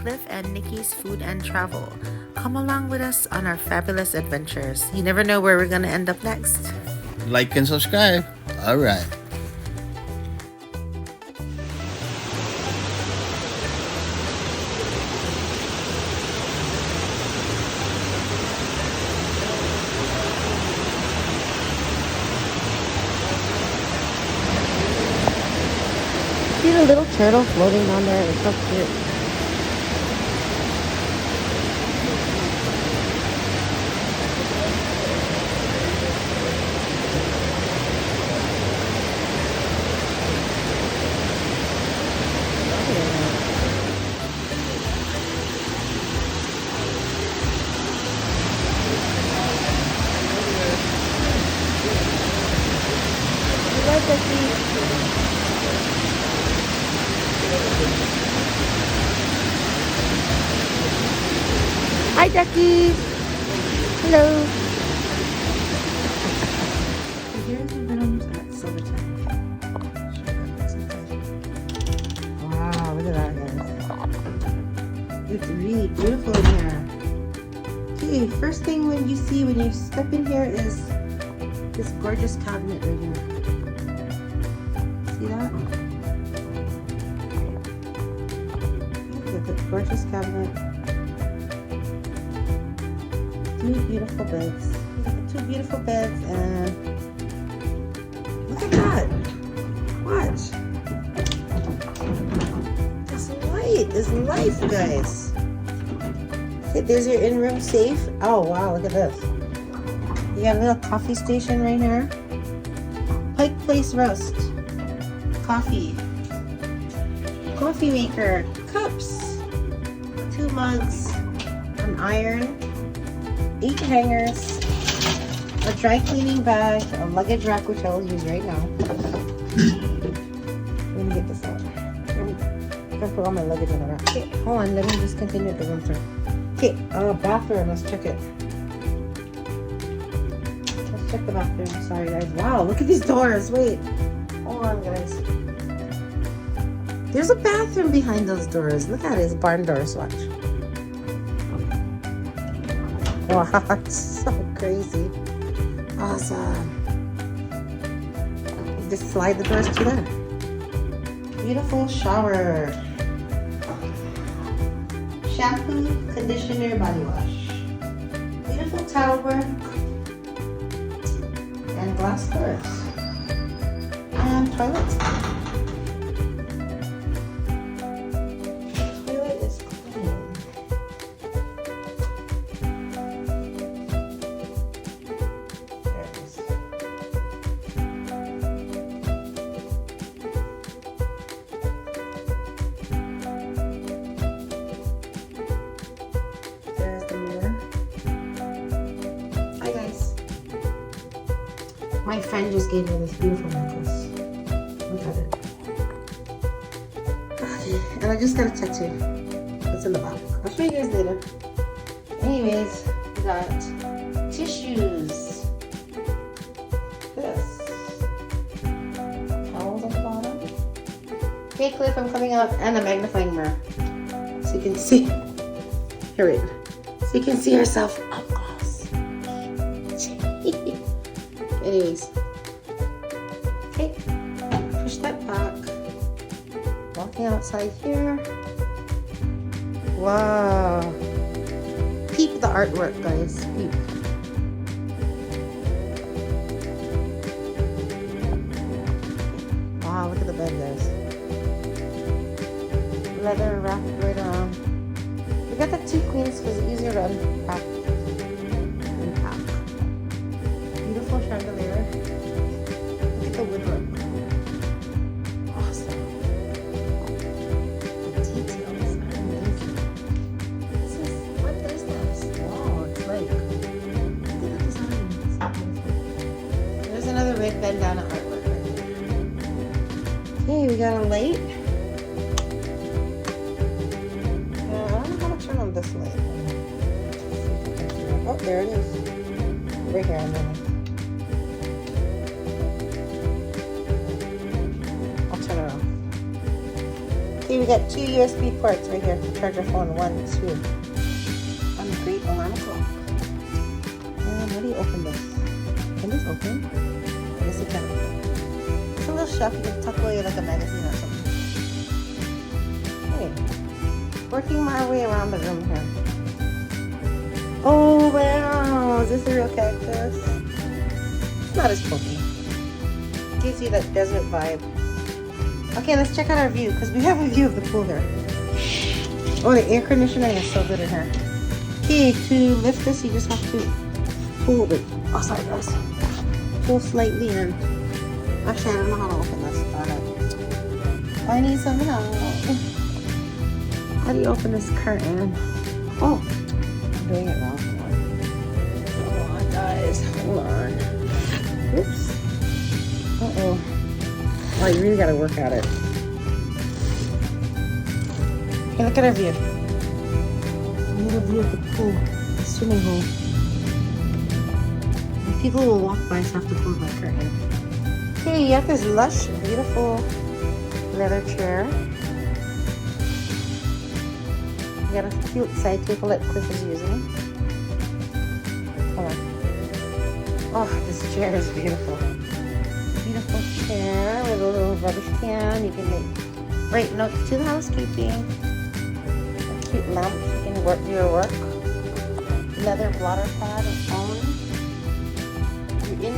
Cliff and Nikki's Food and Travel. Come along with us on our fabulous adventures. You never know where we're gonna end up next. Like and subscribe. All right. See the little turtle floating down there? It's so cute. Hi, Ducky. Hello. Here's the rooms at Silverton. Wow, look at that, guys. It's really beautiful in here. Okay, first thing when you step in here is this gorgeous cabinet right here. See that? Look at the gorgeous cabinet. Two beautiful beds. Two beautiful beds, and look at that. Watch. It's light. It's life, guys. Okay, there's your in-room safe. Oh wow, look at this. You got a little coffee station right here. Pike Place Roast. Coffee. Coffee maker. Cups. 2 mugs. An iron. 8 hangers, a dry cleaning bag, a luggage rack, which I will use right now. Let me get this out. I'm gonna put all my luggage in the rack. Okay, hold on, let me just continue the room tour. Okay, bathroom, let's check it. Let's check the bathroom. Sorry guys. Wow, look at these doors. Wait. Hold on guys. There's a bathroom behind those doors. Look at it, it's barn doors, watch. Wow, it's so crazy. Awesome. Just slide the doors to there. Beautiful shower. Shampoo, conditioner, body wash. Beautiful towel work. And glass doors. And toilet. Toilet is clean. My friend just gave me this beautiful necklace. Look at it. And I just got a tattoo. It's in the back. I'll show you guys later. Anyways, we got tissues. This. Towels on the bottom. Hey Cliff, I'm coming out. And a magnifying mirror. So you can see. Here, wait. So you can see yourself up close. Anyways, okay, push that back. Walking outside here. Wow. Peep the artwork, guys. Peep. Wow, look at the bed, guys. Leather wrapped right around. We got the 2 queens because it's easier to unpack. Beautiful chandelier. Look at the woodwork. Awesome. The details are amazing. What is this? Wow, it's like, look at the design. It's so beautiful. There's another red bandana artwork right there. Okay, we got a light. I don't know how to turn on this light. Oh, there it is. Right here, I'll turn it on. Okay, Okay, we got 2 USB ports right here to charge our phone. 1, 2. On the great alarm clock. And how do you open this? Can this open? I guess it can't open. It's a little shelf you can tuck away like a magazine or something. Okay. Working my way around the room here. Oh wow! Is this a real cactus? It's not as pokey. Gives you that desert vibe. Okay, let's check out our view because we have a view of the pool here. Oh, the air conditioning is so good in here. Okay, to lift this, you just have to pull it. Oh, sorry guys. Pull slightly in. Actually, I don't know how to open this. Darn it. I need some help. How do you open this curtain? Oh, I'm doing it wrong. Hold on, guys. Hold on. Oops. Uh-oh. Oh, you really gotta work at it. Okay, look at our view. We need a view of the pool, the swimming hole. And people will walk by, so I have to close my curtain. Okay, you have this lush, beautiful leather chair. You got a cute side table that Cliff is using. Hold on. Oh, this chair is beautiful. Beautiful chair with a little rubbish can. You can make write notes to the housekeeping. A cute lamp. You can work do your work. Leather blotter pad and phone. Your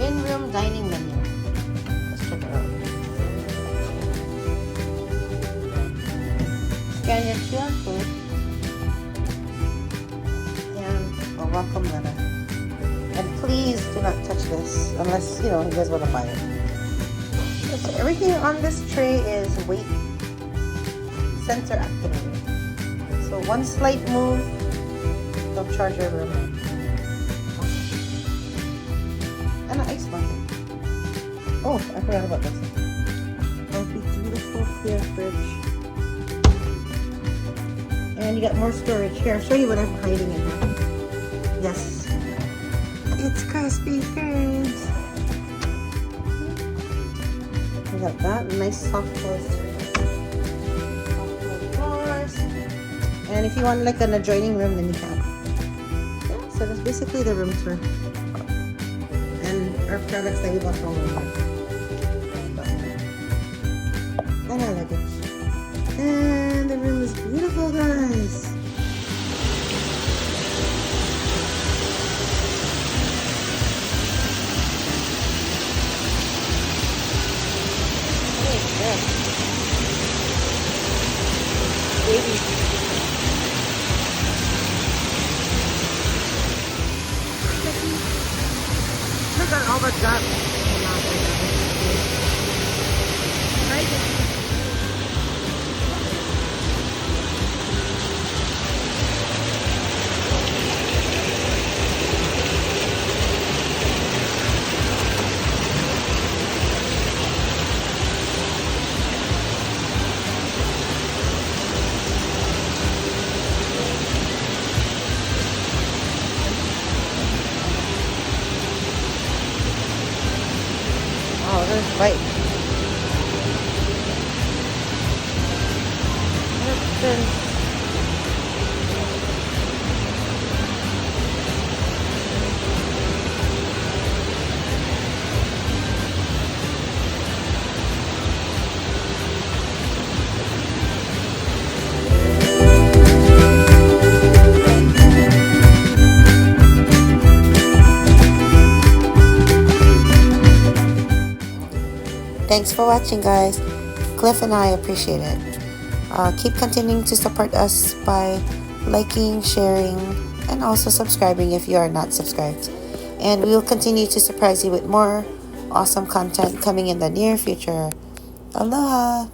in-room dining menu. Let's check it out. Scan your QR code and a welcome letter. And please do not touch this unless, you guys want to buy it. So everything on this tray is weight sensor activated. So one slight move, they'll charge your room. Awesome. And an ice bucket. Oh, I forgot about this. Oh, beautiful clear fridge. And you got more storage. Here, I'll show you what I'm hiding in here. Yes. It's crispy foods. We got that nice soft close doors. And if you want like an adjoining room, then you can. Yeah, so that's basically the room tour. And our products that we bought from Walmart. And our luggage. And the room is beautiful, guys. Baby. Look at all the guts. Oh, there's white. Thanks for watching, guys. Cliff and I appreciate it. Keep continuing to support us by liking, sharing, and also subscribing if you are not subscribed. And we will continue to surprise you with more awesome content coming in the near future. Aloha!